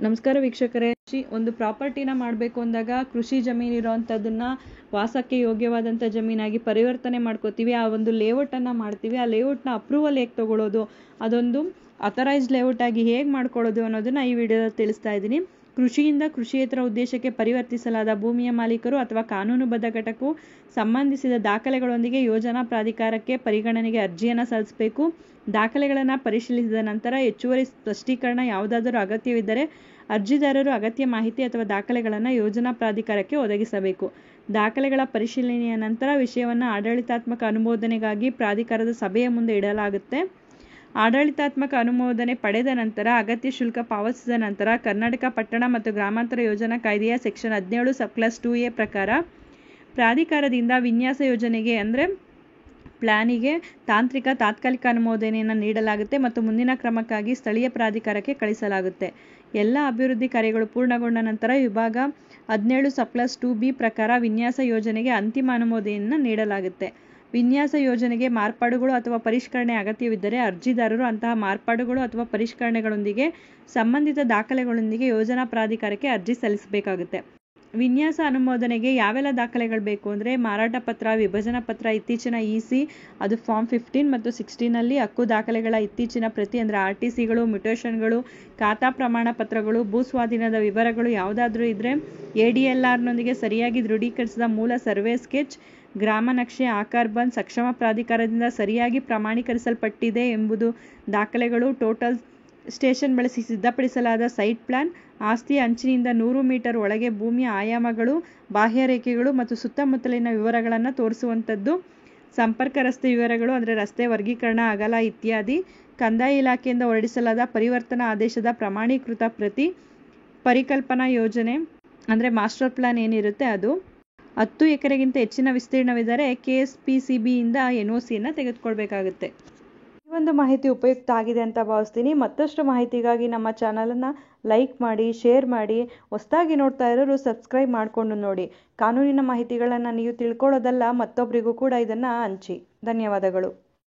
ನಮಸ್ಕಾರ ವೀಕ್ಷಕರೇ. ಒಂದು ಪ್ರಾಪರ್ಟಿನ ಮಾಡಬೇಕು ಅಂದಾಗ ಕೃಷಿ ಜಮೀನು ಇರೋವಂಥದ್ದನ್ನ ವಾಸಕ್ಕೆ ಯೋಗ್ಯವಾದಂಥ ಜಮೀನಾಗಿ ಪರಿವರ್ತನೆ ಮಾಡ್ಕೋತೀವಿ. ಆ ಒಂದು ಲೇಔಟನ್ನು ಮಾಡ್ತೀವಿ. ಆ ಲೇಔಟ್ನ ಅಪ್ರೂವಲ್ ಹೇಗೆ ತೊಗೊಳ್ಳೋದು, ಅದೊಂದು ಅಥರೈಸ್ಡ್ ಲೇಔಟ್ ಆಗಿ ಹೇಗೆ ಮಾಡ್ಕೊಳ್ಳೋದು ಅನ್ನೋದನ್ನ ಈ ವಿಡಿಯೋದಲ್ಲಿ ತಿಳಿಸ್ತಾ ಇದ್ದೀನಿ. ಕೃಷಿಯಿಂದ ಕೃಷಿಯೇತರ ಉದ್ದೇಶಕ್ಕೆ ಪರಿವರ್ತಿಸಲಾದ ಭೂಮಿಯ ಮಾಲೀಕರು ಅಥವಾ ಕಾನೂನುಬದ್ಧ ಘಟಕವು ಸಂಬಂಧಿಸಿದ ದಾಖಲೆಗಳೊಂದಿಗೆ ಯೋಜನಾ ಪ್ರಾಧಿಕಾರಕ್ಕೆ ಪರಿಗಣನೆಗೆ ಅರ್ಜಿಯನ್ನು ಸಲ್ಲಿಸಬೇಕು. ದಾಖಲೆಗಳನ್ನು ಪರಿಶೀಲಿಸಿದ ನಂತರ ಹೆಚ್ಚುವರಿ ಸ್ಪಷ್ಟೀಕರಣ ಯಾವುದಾದರೂ ಅಗತ್ಯವಿದ್ದರೆ ಅರ್ಜಿದಾರರು ಅಗತ್ಯ ಮಾಹಿತಿ ಅಥವಾ ದಾಖಲೆಗಳನ್ನು ಯೋಜನಾ ಪ್ರಾಧಿಕಾರಕ್ಕೆ ಒದಗಿಸಬೇಕು. ದಾಖಲೆಗಳ ಪರಿಶೀಲನೆಯ ನಂತರ ವಿಷಯವನ್ನು ಆಡಳಿತಾತ್ಮಕ ಅನುಮೋದನೆಗಾಗಿ ಪ್ರಾಧಿಕಾರದ ಸಭೆಯ ಮುಂದೆ ಇಡಲಾಗುತ್ತೆ. ಆಡಳಿತಾತ್ಮಕ ಅನುಮೋದನೆ ಪಡೆದ ನಂತರ ಅಗತ್ಯ ಶುಲ್ಕ ಪಾವತಿಸಿದ ನಂತರ ಕರ್ನಾಟಕ ಪಟ್ಟಣ ಮತ್ತು ಗ್ರಾಮಾಂತರ ಯೋಜನಾ ಕಾಯ್ದೆಯ ಸೆಕ್ಷನ್ 17 ಸಬ್ಕ್ಲಾಸ್ 2A ಪ್ರಕಾರ ಪ್ರಾಧಿಕಾರದಿಂದ ವಿನ್ಯಾಸ ಯೋಜನೆಗೆ ಅಂದರೆ ಪ್ಲಾನಿಗೆ ತಾಂತ್ರಿಕ ತಾತ್ಕಾಲಿಕ ಅನುಮೋದನೆಯನ್ನು ನೀಡಲಾಗುತ್ತೆ ಮತ್ತು ಮುಂದಿನ ಕ್ರಮಕ್ಕಾಗಿ ಸ್ಥಳೀಯ ಪ್ರಾಧಿಕಾರಕ್ಕೆ ಕಳಿಸಲಾಗುತ್ತೆ. ಎಲ್ಲ ಅಭಿವೃದ್ಧಿ ಕಾರ್ಯಗಳು ಪೂರ್ಣಗೊಂಡ ನಂತರ ವಿಭಾಗ 17 ಸಬ್ಕ್ಲಾಸ್ 2B ಪ್ರಕಾರ ವಿನ್ಯಾಸ ಯೋಜನೆಗೆ ಅಂತಿಮ ಅನುಮೋದನೆಯನ್ನು ನೀಡಲಾಗುತ್ತೆ. ವಿನ್ಯಾಸ ಯೋಜನೆಗೆ ಮಾರ್ಪಾಡುಗಳು ಅಥವಾ ಪರಿಷ್ಕರಣೆ ಅಗತ್ಯವಿದ್ದರೆ ಅರ್ಜಿದಾರರು ಅಂತಹ ಮಾರ್ಪಾಡುಗಳು ಅಥವಾ ಪರಿಷ್ಕರಣೆಗಳೊಂದಿಗೆ ಸಂಬಂಧಿತ ದಾಖಲೆಗಳೊಂದಿಗೆ ಯೋಜನಾ ಪ್ರಾಧಿಕಾರಕ್ಕೆ ಅರ್ಜಿ ಸಲ್ಲಿಸಬೇಕಾಗುತ್ತೆ. ವಿನ್ಯಾಸ ಅನುಮೋದನೆಗೆ ಯಾವೆಲ್ಲ ದಾಖಲೆಗಳು ಬೇಕು ಅಂದರೆ ಮಾರಾಟ ಪತ್ರ, ವಿಭಜನಾ ಪತ್ರ, ಇತ್ತೀಚಿನ EC ಅದು ಫಾರ್ಮ್ 15 ಮತ್ತು 16ನಲ್ಲಿ ಹಕ್ಕು ದಾಖಲೆಗಳ ಇತ್ತೀಚಿನ ಪ್ರತಿ ಅಂದರೆ RTCಗಳು, ಮ್ಯೂಟೇಷನ್ಗಳು, ಖಾತಾ ಪ್ರಮಾಣ ಪತ್ರಗಳು, ಭೂ ಸ್ವಾಧೀನದ ವಿವರಗಳು ಯಾವುದಾದ್ರೂ ಇದ್ದರೆ ADLRನೊಂದಿಗೆ ಸರಿಯಾಗಿ ದೃಢೀಕರಿಸಿದ ಮೂಲ ಸರ್ವೆ ಸ್ಕೆಚ್, ಗ್ರಾಮ ನಕ್ಷೆ, ಆಕಾರ್ ಬಂದ್, ಸಕ್ಷಮ ಪ್ರಾಧಿಕಾರದಿಂದ ಸರಿಯಾಗಿ ಪ್ರಮಾಣೀಕರಿಸಲ್ಪಟ್ಟಿದೆ ಎಂಬುದು ದಾಖಲೆಗಳು, ಟೋಟಲ್ ಸ್ಟೇಷನ್ ಬಳಸಿ ಸಿದ್ಧಪಡಿಸಲಾದ ಸೈಟ್ ಪ್ಲಾನ್, ಆಸ್ತಿಯ ಅಂಚಿನಿಂದ 100 ಮೀಟರ್ ಒಳಗೆ ಭೂಮಿಯ ಆಯಾಮಗಳು, ಬಾಹ್ಯರೇಖೆಗಳು ಮತ್ತು ಸುತ್ತಮುತ್ತಲಿನ ವಿವರಗಳನ್ನು ತೋರಿಸುವಂಥದ್ದು, ಸಂಪರ್ಕ ರಸ್ತೆ ವಿವರಗಳು ಅಂದರೆ ರಸ್ತೆ ವರ್ಗೀಕರಣ, ಅಗಲ ಇತ್ಯಾದಿ, ಕಂದಾಯ ಇಲಾಖೆಯಿಂದ ಹೊರಡಿಸಲಾದ ಪರಿವರ್ತನಾ ಆದೇಶದ ಪ್ರಮಾಣೀಕೃತ ಪ್ರತಿ, ಪರಿಕಲ್ಪನಾ ಯೋಜನೆ ಅಂದರೆ ಮಾಸ್ಟರ್ ಪ್ಲಾನ್ ಏನಿರುತ್ತೆ ಅದು, 10 ಎಕರೆಗಿಂತ ಹೆಚ್ಚಿನ ವಿಸ್ತೀರ್ಣವಿದ್ದರೆ KSPCBಯಿಂದ NOCಯನ್ನು ತೆಗೆದುಕೊಳ್ಬೇಕಾಗುತ್ತೆ. ಈ ಒಂದು ಮಾಹಿತಿ ಉಪಯುಕ್ತ ಆಗಿದೆ ಅಂತ ಭಾವಿಸ್ತೀನಿ. ಮತ್ತಷ್ಟು ಮಾಹಿತಿಗಾಗಿ ನಮ್ಮ ಚಾನಲನ್ನು ಲೈಕ್ ಮಾಡಿ, ಶೇರ್ ಮಾಡಿ, ಹೊಸದಾಗಿ ನೋಡ್ತಾ ಇರೋರು ಸಬ್ಸ್ಕ್ರೈಬ್ ಮಾಡಿಕೊಂಡು ನೋಡಿ. ಕಾನೂನಿನ ಮಾಹಿತಿಗಳನ್ನು ನೀವು ತಿಳ್ಕೊಳ್ಳೋದಲ್ಲ, ಮತ್ತೊಬ್ಬರಿಗೂ ಕೂಡ ಇದನ್ನು ಹಂಚಿ. ಧನ್ಯವಾದಗಳು.